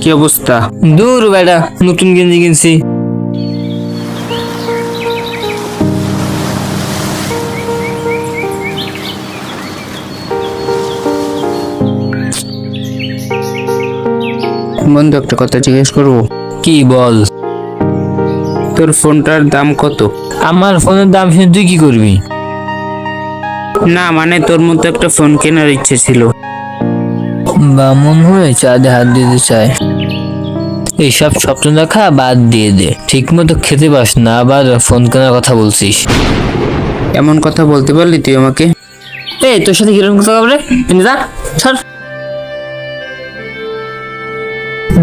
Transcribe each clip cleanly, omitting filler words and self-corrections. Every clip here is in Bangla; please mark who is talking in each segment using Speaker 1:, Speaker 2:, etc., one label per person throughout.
Speaker 1: কি অবস্থা?
Speaker 2: দূর বেটা, নতুন গেঞ্জি কিনছি।
Speaker 1: বন্ধু, একটা কথা জিজ্ঞেস করবো?
Speaker 2: কি বল?
Speaker 1: তোর ফোনটার দাম কত?
Speaker 2: আমার ফোনের দাম শুনে তুই কি করবি?
Speaker 1: না মানে তোর মতো একটা ফোন কেনার ইচ্ছে ছিল।
Speaker 2: বামন হয়ে চাঁদে হাত দিতে চায়। এইসব স্বপ্ন দেখা বাদ দিয়ে দে, ঠিক মতো খেতে পাস না, আবার ফোন কেনার কথা বলছিস।
Speaker 1: এমন কথা বলতে পারলি তুই আমাকে?
Speaker 2: এই তোর সাথে কিরকম কথা বলে? যা ছাড়।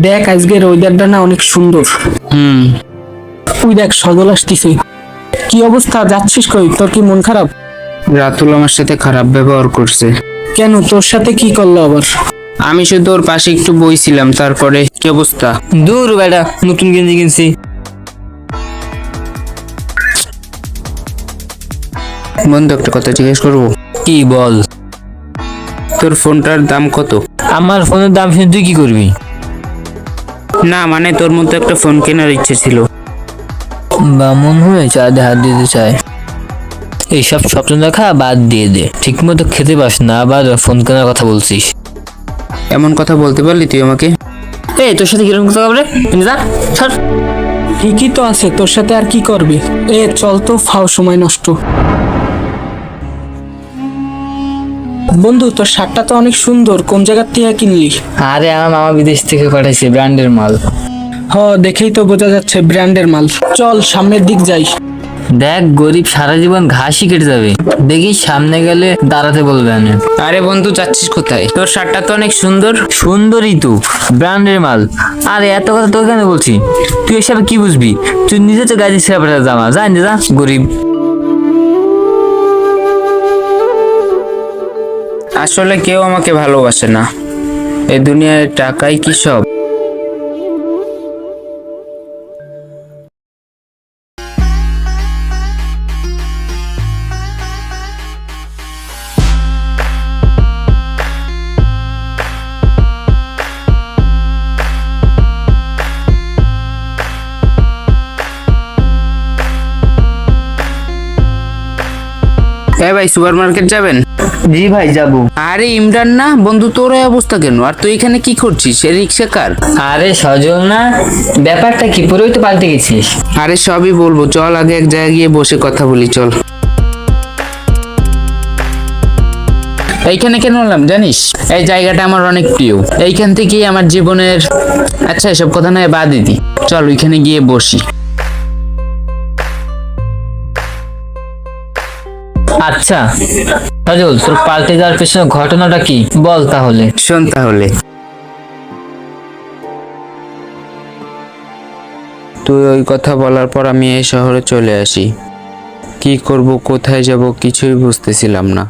Speaker 3: দেখ আজকের ওয়েদারটা না অনেক সুন্দর। ওই দেখ সজল আসতেছে। কি অবস্থা, যাচ্ছিস কই? তোর কি মন খারাপ?
Speaker 1: রাতুল আমার সাথে খারাপ ব্যবহার করছে।
Speaker 3: কেন, তোর সাথে কি করলো আবার?
Speaker 1: আমি শুধু ওর পাশে একটু বইছিলাম, তারপরে কি অবস্থা?
Speaker 2: দূর বেটা, নতুন গেঞ্জি কিনছি।
Speaker 1: বন্ধু, একটা কথা জিজ্ঞেস করবো?
Speaker 2: কি বল?
Speaker 1: তোর ফোনটার দাম কত?
Speaker 2: আমার ফোনের দাম শুনে তুই কি করবি?
Speaker 1: না মানে তোর মতো একটা ফোন কেনার ইচ্ছে ছিল।
Speaker 2: বামন হয়ে চাঁদে হাত দিতে চায়। এইসব স্বপ্ন দেখা বাদ দিয়ে দে, ঠিক মতো খেতে পাস না, আবার ফোন কেনার কথা বলছিস।
Speaker 1: এমন কথা বলতে পারলি তুই আমাকে?
Speaker 2: এই তোর সাথে কিরকম কথা বলে? যা ছাড়।
Speaker 3: ঠিকই তো আছে, তোর সাথে আর কি করবি? চল তো, ফাও সময় নষ্ট। বন্ধু, তোর শার্টটা তো অনেক সুন্দর, কোন জায়গার থেকে কিনলি?
Speaker 2: আরে আমার মামা বিদেশ থেকে পাঠাইছে, ব্র্যান্ডের মাল।
Speaker 3: দেখেই তো বোঝা যাচ্ছে ব্র্যান্ডের মাল। চল সামনের দিক যাই।
Speaker 2: দেখ, গরিব সারা জীবন ঘাসই কেটে যাবে, দেখি সামনে গেলে দাঁড়াতে বলবে না।
Speaker 1: আরে বন্ধু, যাচ্ছিস কোথায়? তোর শার্টটা তো অনেক সুন্দর।
Speaker 2: সুন্দরই তো, ব্র্যান্ডের মাল। আরে এত কথা তোকে কেন বলছি? তুই এসব কি বুঝবি? তুই নিজে তো গাড়ি ছেড়ে পাঠা জামা, জানি যা গরিব।
Speaker 1: আসলে কেউ আমাকে ভালোবাসে না, এই দুনিয়ায় টাকাই কি সব? ভাই, সুপার মার্কেট যাবেন?
Speaker 2: জি ভাই, যাবো।
Speaker 1: আরে ইমরান না বন্ধু, তোর এই অবস্থা কেন? আর তুই এখানে কি করছিস? এই রিক্সা কার?
Speaker 2: আরে সজল না, ব্যাপারটা কি পুরোই তো পাল্টে গেছিস।
Speaker 1: আরে সবই বলবো, চল আগে এক জায়গায় গিয়ে বসে কথা বলি, চল। এইখানে কেন এলাম জানিস? এই জায়গাটা আমার অনেক প্রিয়, এইখান থেকেই আমার জীবনের। আচ্ছা এসব কথা নয়, বাদ দিদি, চল ওইখানে গিয়ে বসি।
Speaker 2: আচ্ছা সজল, তোর পাল্টে যাওয়ার পেছনে ঘটনাটা কি বল তাহলে।
Speaker 1: শোন তাহলে। তুই ওই কথা বলার পর আমি এই শহরে চলে আসি। কি করব, কোথায় যাব, কিছুই বুঝতেছিলাম না।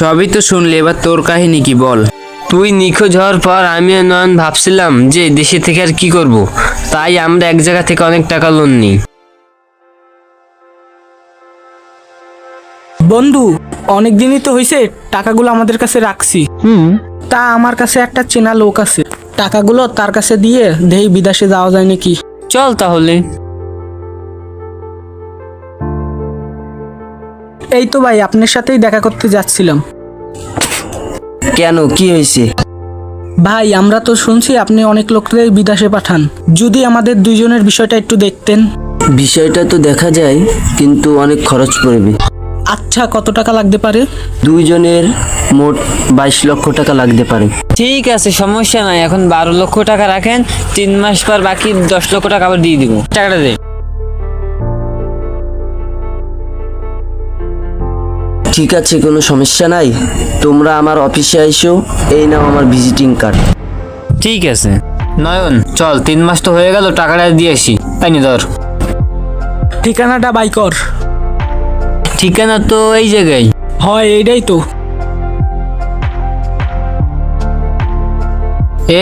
Speaker 1: সবই তো শুনলি, এবার তোর কাহিনী কি বল।
Speaker 2: তুই নিখোঁজ হওয়ার পর আমি আর নয়ন ভাবছিলাম যে দেশে থেকে আর কি করব, তাই আমরা এক জায়গা থেকে অনেক টাকা লোন নিই।
Speaker 3: বন্ধু, অনেক দিনই তো হয়েছে টাকাগুলো আমাদের কাছে রাখছি। তা আমার কাছে একটা চেনা লোক আছে, টাকাগুলো তার কাছে দিয়ে দেই বিদেশে যাওয়া যায় নাকি।
Speaker 2: চল তাহলে।
Speaker 3: এই তো ভাই, আপনার সাথেই দেখা করতে যাচ্ছিলাম।
Speaker 4: কেন, কি হয়েছে?
Speaker 3: ভাই, আমরা তো শুনছি আপনি অনেক লোকদের বিদেশে পাঠান, যদি আমাদের দুইজনের বিষয়টা একটু দেখতেন।
Speaker 4: বিষয়টা তো দেখা যায়, কিন্তু অনেক খরচ পড়বে।
Speaker 3: আচ্ছা, কত টাকা লাগতে পারে?
Speaker 4: দুইজনের মোট 22 লক্ষ টাকা লাগতে পারে।
Speaker 2: ঠিক আছে, সমস্যা নাই। এখন 12 লক্ষ টাকা রাখেন, 3 মাস পর বাকি 10 লক্ষ টাকা আবার দিয়ে দিব। টাকাটা দে।
Speaker 4: ঠিক আছে, কোনো সমস্যা নাই। তোমরা আমার অফিসে আইসো, এই নাও আমার ভিজিটিং কার্ড।
Speaker 2: ঠিক আছে নয়ন, চল, 3 মাস তো হয়ে গেল, টাকাটা দিয়ে আসি। তাই নি ধর।
Speaker 3: ঠিকানাটা বাই কর।
Speaker 2: ঠিকানা তো এই জায়গায়।
Speaker 3: হয়, এইটাই তো।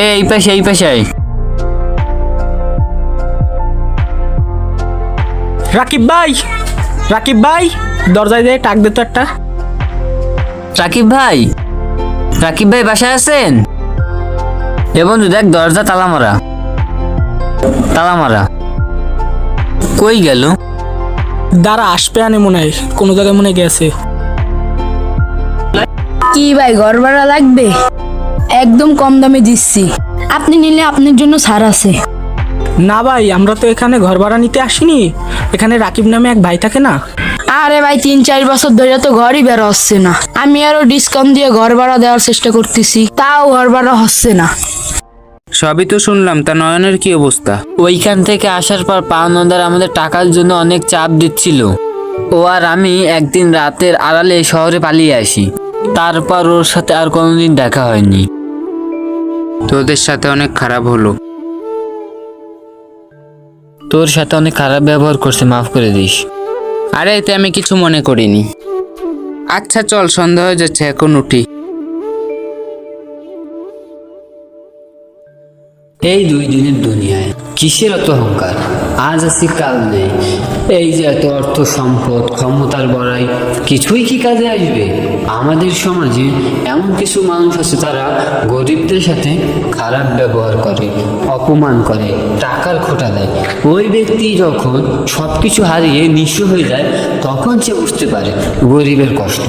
Speaker 2: এই পাশে, এই পাশে আয়।
Speaker 3: রাকিব ভাই, রাকিব ভাই, দরজায় দিয়ে টাক দে তো একটা।
Speaker 2: রাকিব ভাই, রাকিব ভাই বাসায় আছেন? এ বন্ধু দেখ, দরজা তালা মারা, তালা মারা। কই গেল?
Speaker 3: দাঁড়া, আসবে আনে মনে হয়, কোনো জায়গায় মনে হয় গেছে।
Speaker 5: কি ভাই, ঘর ভাড়া লাগবে? একদম কম দামে দিচ্ছি, আপনি নিলে আপনার জন্য ছাড় আছে।
Speaker 3: না ভাই, আমরা তো এখানে ঘর ভাড়া নিতে আসিনি, এখানে রাকিব নামে এক ভাই থাকে না।
Speaker 5: আরে ভাই, 3-4 বছর ধরে তো ঘরই বেরো হচ্ছে না, আমি আরো ডিসকাউন্ট দিয়ে ঘর ভাড়া দেওয়ার চেষ্টা করতেছি, তাও ঘর ভাড়া হচ্ছে না।
Speaker 1: সবই তো শুনলাম, তা নয়নের কি অবস্থা?
Speaker 2: ওইখান থেকে আসার পর পাওনাদার আমাদের টাকার জন্য অনেক চাপ দিচ্ছিল। ও আর আমি একদিন রাতের আড়ালে শহরে পালিয়ে আসি, তারপর ওর সাথে আর কোনোদিন দেখা হয়নি।
Speaker 1: তোদের সাথে অনেক খারাপ হলো।
Speaker 2: তোর সাথে অনেক খারাপ ব্যবহার করছে, মাফ করে দিস।
Speaker 1: আরে এতে আমি কিছু মনে করিনি। আচ্ছা চল, সন্ধ্যা হয়ে যাচ্ছে, এখন উঠি।
Speaker 2: এই 2 দিনের দুনিয়ায় কিসের এত অহংকার? আজ আছি কাল নেই। এই যে এত অর্থ সম্পদ, ক্ষমতার বড়াই, কিছুই কি কাজে আসবে? আমাদের সমাজে এমন কিছু মানুষ আছে, তারা গরিবদের সাথে খারাপ ব্যবহার করে, অপমান করে, টাকার খোঁটা দেয়। ওই ব্যক্তি যখন সবকিছু হারিয়ে নিঃস্ব হয়ে যায়, তখন সে বুঝতে পারে গরিবের কষ্ট।